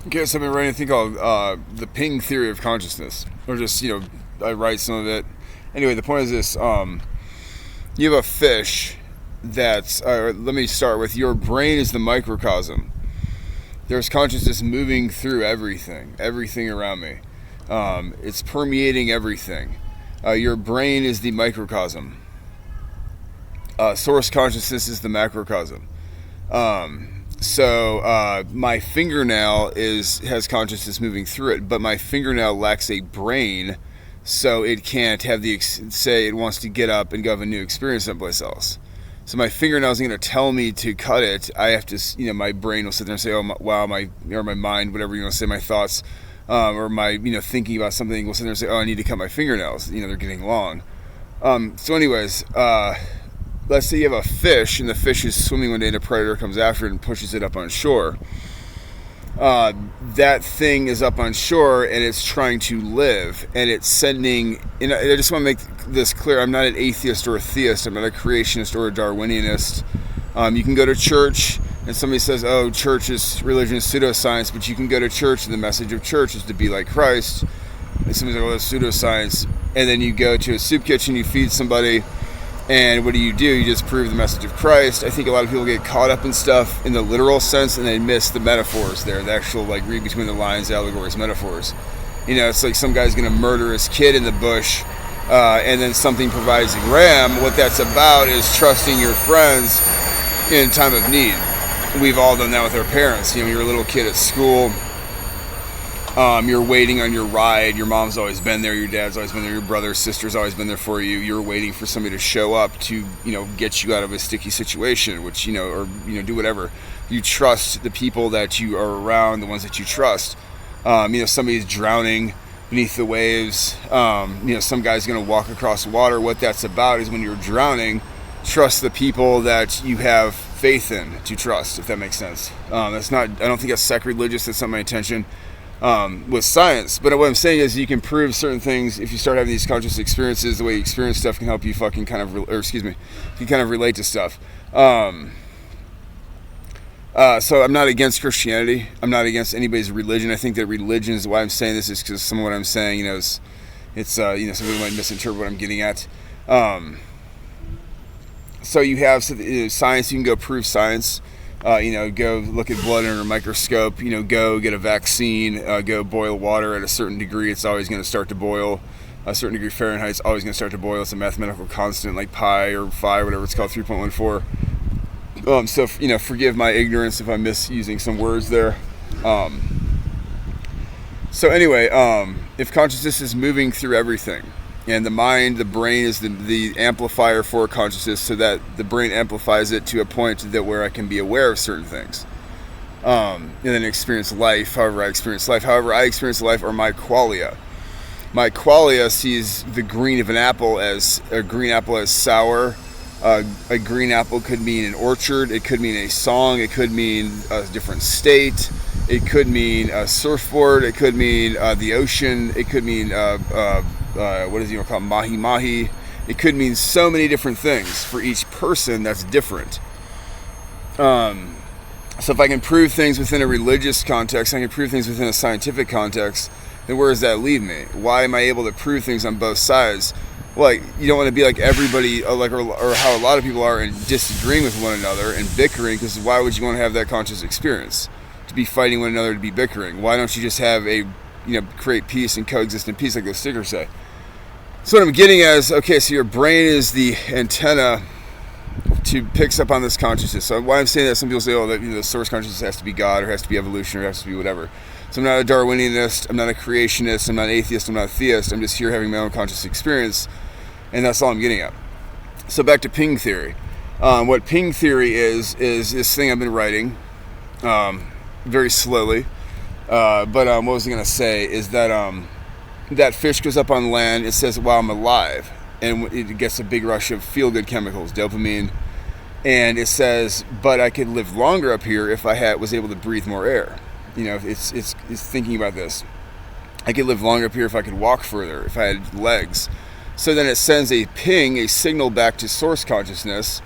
Okay, so I've been writing a thing called the ping theory of consciousness, or just I write some of it. Anyway, the point is this: you have a fish that's. Let me start with your brain is the microcosm. There's consciousness moving through everything around me. It's permeating everything. Your brain is the microcosm. Source consciousness is the macrocosm. So my fingernail has consciousness moving through it, but my fingernail lacks a brain, so it can't have say it wants to get up and go have a new experience someplace else. So my fingernail isn't going to tell me to cut it. I have to, my brain will sit there and say, "Oh, wow, or my mind, whatever you want to say, my thoughts, or my, thinking about something will sit there and say, oh, I need to cut my fingernails. They're getting long." So, anyways, let's say you have a fish, and the fish is swimming one day, and a predator comes after it and pushes it up on shore. That thing is up on shore, and it's trying to live, and it's sending. And I just want to make this clear: I'm not an atheist or a theist. I'm not a creationist or a Darwinianist. You can go to church, and somebody says, "Oh, church is religion, is pseudoscience," but you can go to church, and the message of church is to be like Christ. And somebody's like, "Oh, that's pseudoscience," and then you go to a soup kitchen, you feed somebody. And what do? You just prove the message of Christ. I think a lot of people get caught up in stuff in the literal sense, and they miss the metaphors there, the actual, read between the lines, allegories, metaphors. It's like some guy's going to murder his kid in the bush, and then something provides a ram. What that's about is trusting your friends in time of need. We've all done that with our parents. You're a little kid at school. You're waiting on your ride. Your mom's always been there. Your dad's always been there. Your brother, sister's always been there for you. You're waiting for somebody to show up to, get you out of a sticky situation, which, do whatever. You trust the people that you are around, the ones that you trust. Somebody's drowning beneath the waves. Some guy's going to walk across water. What that's about is when you're drowning, trust the people that you have faith in to trust, if that makes sense. I don't think that's sacrilegious. That's not my intention. With science, but what I'm saying is you can prove certain things if you start having these conscious experiences. The way you experience stuff can help you you can kind of relate to stuff. So I'm not against Christianity. I'm not against anybody's religion. I think that religion is why I'm saying this is because some of what I'm saying, it's somebody might misinterpret what I'm getting at. So you have science. You can go prove science. Go look at blood under a microscope, go get a vaccine, go boil water at a certain degree. It's always going to start to boil. A certain degree Fahrenheit is always going to start to boil. It's a mathematical constant like pi or phi, whatever it's called, 3.14. So, forgive my ignorance if I'm misusing some words there. So anyway, if consciousness is moving through everything, and the brain is the amplifier for consciousness, so that the brain amplifies it to a point where I can be aware of certain things. And then experience life, however I experience life. However I experience life are my qualia. My qualia sees the green of an apple as sour. A green apple could mean an orchard. It could mean a song. It could mean a different state. It could mean a surfboard. It could mean the ocean. It could mean what is it called? Mahi mahi. It could mean so many different things for each person. That's different. So if I can prove things within a religious context, I can prove things within a scientific context, then where does that leave me? Why am I able to prove things on both sides? You don't want to be like everybody, or how a lot of people are, and disagreeing with one another and bickering, because why would you want to have that conscious experience? To be fighting one another, to be bickering. Why don't you just have create peace and coexist in peace, like those stickers say? So what I'm getting at is, okay, so your brain is the antenna picks up on this consciousness. So why I'm saying that, some people say, oh, that the source consciousness has to be God, or has to be evolution, or has to be whatever. So I'm not a Darwinianist, I'm not a creationist, I'm not an atheist, I'm not a theist. I'm just here having my own conscious experience, and that's all I'm getting at. So back to ping theory. What ping theory is this thing I've been writing very slowly. But what was I going to say is that that fish goes up on land, it says, wow, I'm alive. And it gets a big rush of feel-good chemicals, dopamine. And it says, but I could live longer up here if I was able to breathe more air. It's thinking about this. I could live longer up here if I could walk further, if I had legs. So then it sends a ping, a signal back to source consciousness,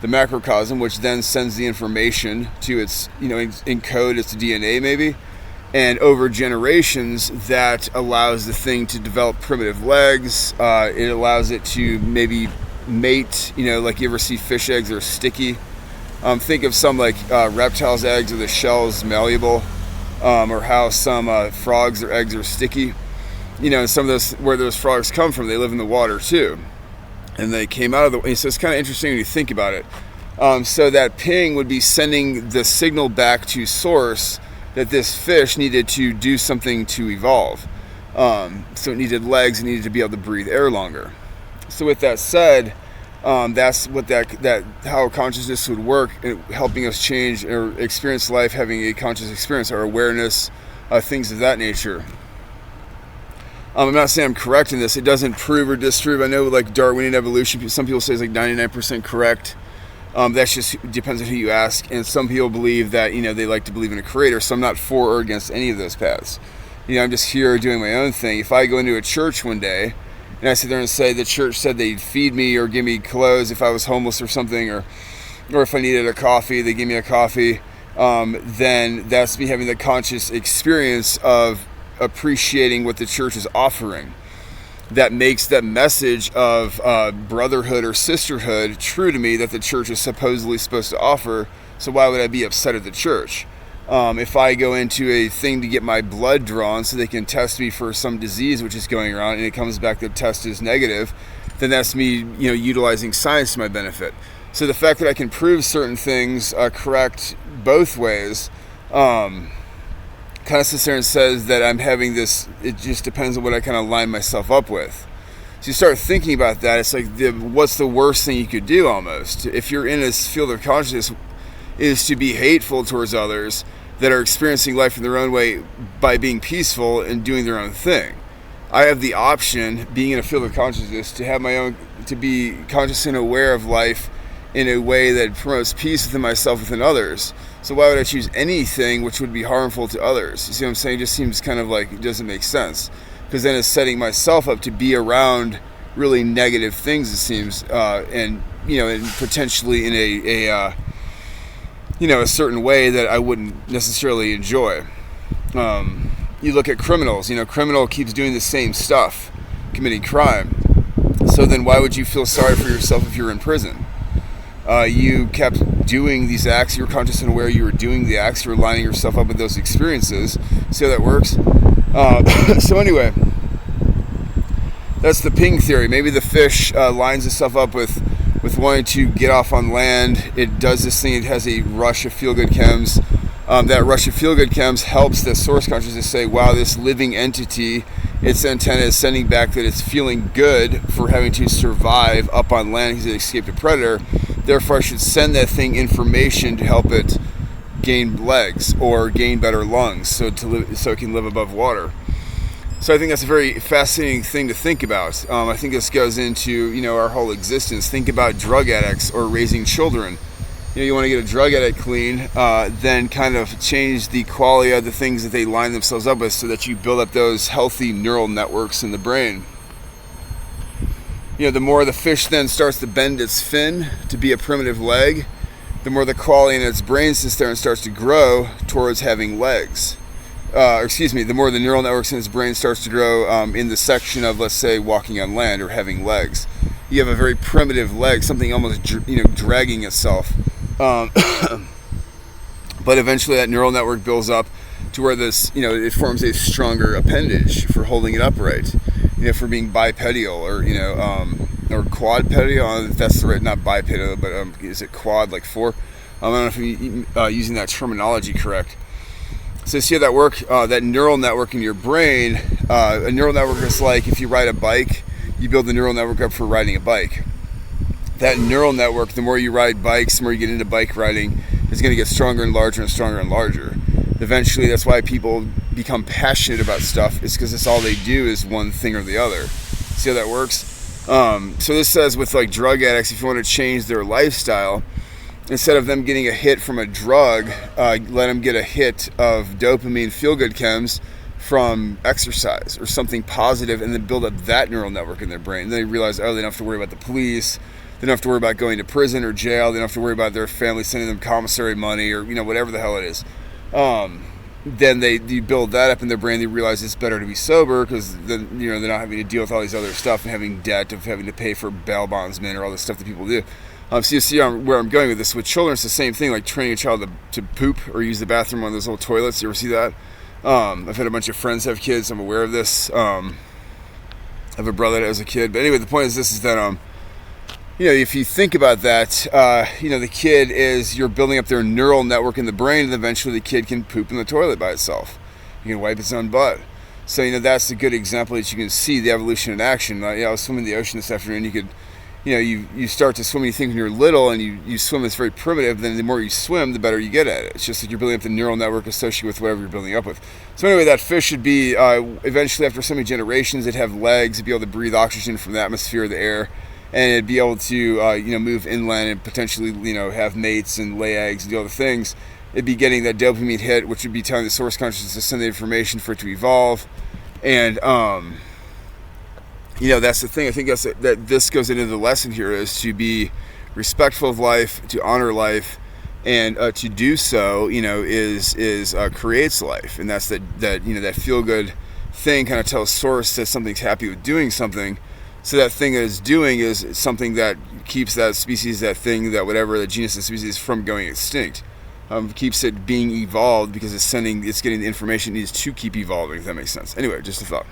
the macrocosm, which then sends the information to its, encode its DNA maybe. And over generations, that allows the thing to develop primitive legs. It allows it to maybe mate, like you ever see fish eggs are sticky. Think of some like reptiles' eggs, or the shell is malleable, or how some frogs, their eggs are sticky. And some of those, where those frogs come from, they live in the water too. And they came out of the, so it's kind of interesting when you think about it. So that ping would be sending the signal back to source that this fish needed to do something to evolve. So it needed legs, it needed to be able to breathe air longer. So with that said, that's what that how consciousness would work, helping us change or experience life, having a conscious experience, our awareness, things of that nature. I'm not saying I'm correct in this. It doesn't prove or disprove. I know like Darwinian evolution, some people say it's like 99% correct. That just depends on who you ask. And some people believe that, they like to believe in a creator. So I'm not for or against any of those paths. I'm just here doing my own thing. If I go into a church one day and I sit there and say the church said they'd feed me or give me clothes if I was homeless or something, or if I needed a coffee, they give me a coffee, then that's me having the conscious experience of appreciating what the church is offering. That makes that message of brotherhood or sisterhood true to me, that the church is supposedly supposed to offer. So why would I be upset at the church? If I go into a thing to get my blood drawn so they can test me for some disease which is going around, and it comes back the test is negative, then that's me, utilizing science to my benefit. So the fact that I can prove certain things correct both ways, kind of sits there and says that I'm having this, it just depends on what I kind of line myself up with. So you start thinking about that, it's like, what's the worst thing you could do almost? If you're in this field of consciousness, is to be hateful towards others that are experiencing life in their own way by being peaceful and doing their own thing. I have the option, being in a field of consciousness, to have my own, to be conscious and aware of life in a way that promotes peace within myself, within others. So why would I choose anything which would be harmful to others? You see what I'm saying? It just seems kind of like it doesn't make sense. Because then it's setting myself up to be around really negative things, it seems, and potentially in a certain way that I wouldn't necessarily enjoy. You look at criminals. Criminal keeps doing the same stuff, committing crime. So then why would you feel sorry for yourself if you're in prison? You kept doing these acts, you were conscious and aware you were doing the acts, you were lining yourself up with those experiences. See how that works? So anyway, that's the ping theory. Maybe the fish lines itself up with wanting to get off on land. It does this thing, it has a rush of feel-good chems. That rush of feel-good chems helps the source consciousness say, wow, this living entity, its antenna is sending back that it's feeling good for having to survive up on land because it escaped a predator. Therefore, I should send that thing information to help it gain legs or gain better lungs so it can live above water. So I think that's a very fascinating thing to think about. I think this goes into our whole existence. Think about drug addicts or raising children. You want to get a drug addict clean, then kind of change the quality of the things that they line themselves up with so that you build up those healthy neural networks in the brain. The more the fish then starts to bend its fin to be a primitive leg, the more the quality in its brain sits there and starts to grow towards having legs. The more the neural networks in its brain starts to grow in the section of, let's say, walking on land or having legs. You have a very primitive leg, something almost dragging itself. But eventually that neural network builds up to where this, it forms a stronger appendage for holding it upright. For being bipedal or or quadpedal. I don't know if that's the right, not bipedal, but is it quad like four? I don't know if you're using that terminology correct. So see how that work? That neural network in your brain, a neural network is like if you ride a bike, you build the neural network up for riding a bike. That neural network, the more you ride bikes, the more you get into bike riding, is going to get stronger and larger and stronger and larger. Eventually, that's why people become passionate about stuff. It's because that's all they do is one thing or the other. See how that works? So this says with like drug addicts, if you want to change their lifestyle, instead of them getting a hit from a drug, let them get a hit of dopamine feel-good chems from exercise or something positive, and then build up that neural network in their brain. And then they realize, they don't have to worry about the police. They don't have to worry about going to prison or jail. They don't have to worry about their family sending them commissary money or whatever the hell it is. then you build that up in their brain. They realize it's better to be sober because then they're not having to deal with all these other stuff and having debt of having to pay for bail bondsmen or all this stuff that people do. So you see where I'm going with this. With children, it's the same thing, like training a child to poop or use the bathroom on those little toilets. You ever see that? I've had a bunch of friends have kids. I'm aware of this. I have a brother that has a kid. But anyway, the point is this, is that if you think about that, the kid you're building up their neural network in the brain, and eventually the kid can poop in the toilet by itself. You can wipe its own butt. So, that's a good example that you can see the evolution in action. I was swimming in the ocean this afternoon. You could, you start to swim, and you think when you're little and you swim, it's very primitive. Then the more you swim, the better you get at it. It's just like you're building up the neural network associated with whatever you're building up with. So anyway, that fish should be, eventually after so many generations, it'd have legs, it'd be able to breathe oxygen from the atmosphere, the air, and it'd be able to, move inland and potentially, have mates and lay eggs and do all the things. It'd be getting that dopamine hit, which would be telling the source consciousness to send the information for it to evolve. And, that's the thing. I think that this goes into the lesson here, is to be respectful of life, to honor life, and to do so, creates life. And that's that feel good thing kind of tells source that something's happy with doing something. So that thing that it's doing is something that keeps that species, that thing, that whatever, the genus of species, from going extinct. Keeps it being evolved because it's getting the information it needs to keep evolving, if that makes sense. Anyway, just a thought.